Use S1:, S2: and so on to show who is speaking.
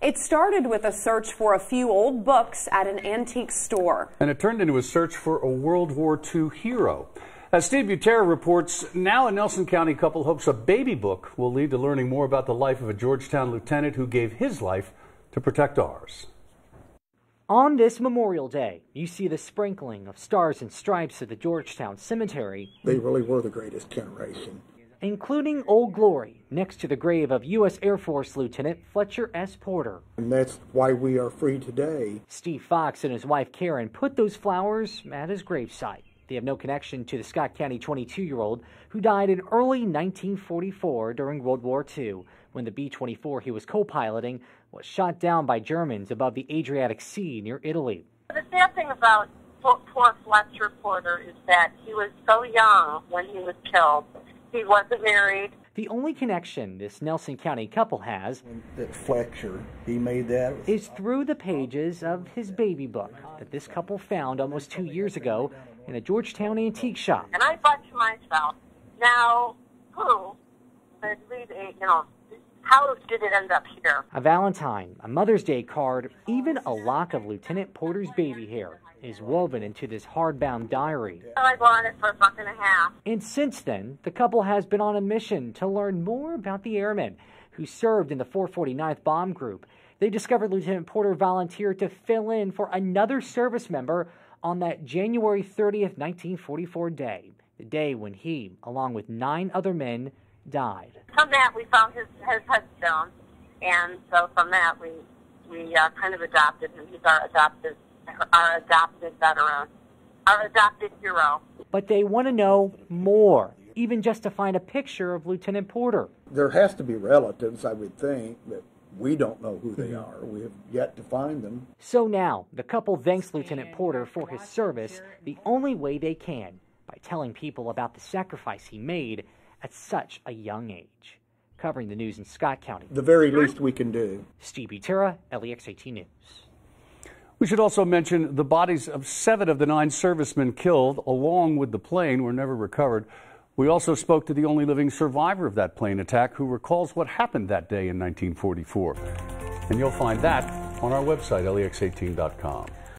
S1: It started with a search for a few old books at an antique store.
S2: And it turned into a search for a World War II hero. As Steve Butera reports, now a Nelson County couple hopes a baby book will lead to learning more about the life of a Georgetown lieutenant who gave his life to protect ours.
S3: On this Memorial Day, you see the sprinkling of stars and stripes at the Georgetown Cemetery.
S4: They really were the greatest generation.
S3: Including Old Glory, next to the grave of U.S. Air Force Lieutenant Fletcher S. Porter.
S4: And that's why we are free today.
S3: Steve Fox and his wife Karen put those flowers at his gravesite. They have no connection to the Scott County 22-year-old who died in early 1944 during World War II when the B-24 he was co-piloting was shot down by Germans above the Adriatic Sea near Italy.
S5: The sad thing about poor Fletcher Porter is that he was so young when he was killed. He wasn't married.
S3: The only connection this Nelson County couple has
S4: Fletcher, he made that,
S3: is through the pages of his baby book that this couple found almost 2 years ago in a Georgetown antique shop.
S5: And I thought to myself, now who would leave how did it end up here?
S3: A Valentine, a Mother's Day card, even a lock of Lieutenant Porter's baby hair is woven into this hardbound diary.
S5: I bought it for $1.50.
S3: And since then, the couple has been on a mission to learn more about the airmen who served in the 449th Bomb Group. They discovered Lieutenant Porter volunteered to fill in for another service member on that January 30th, 1944 day, the day when he, along with 9 other men, died.
S5: From that, we found his headstone, and so from that, we kind of adopted him. He's our adopted veteran, our adopted hero.
S3: But they want to know more, even just to find a picture of Lieutenant Porter.
S4: There has to be relatives, I would think, but we don't know who they are. We have yet to find them.
S3: So now, the couple thanks Lieutenant Porter for his service the only way they can, by telling people about the sacrifice he made at such a young age. Covering the news in Scott County.
S4: The very least we can do.
S3: Steve Butera, LEX18 News.
S2: We should also mention the bodies of 7 of the 9 servicemen killed, along with the plane, were never recovered. We also spoke to the only living survivor of that plane attack who recalls what happened that day in 1944. And you'll find that on our website, lex18.com.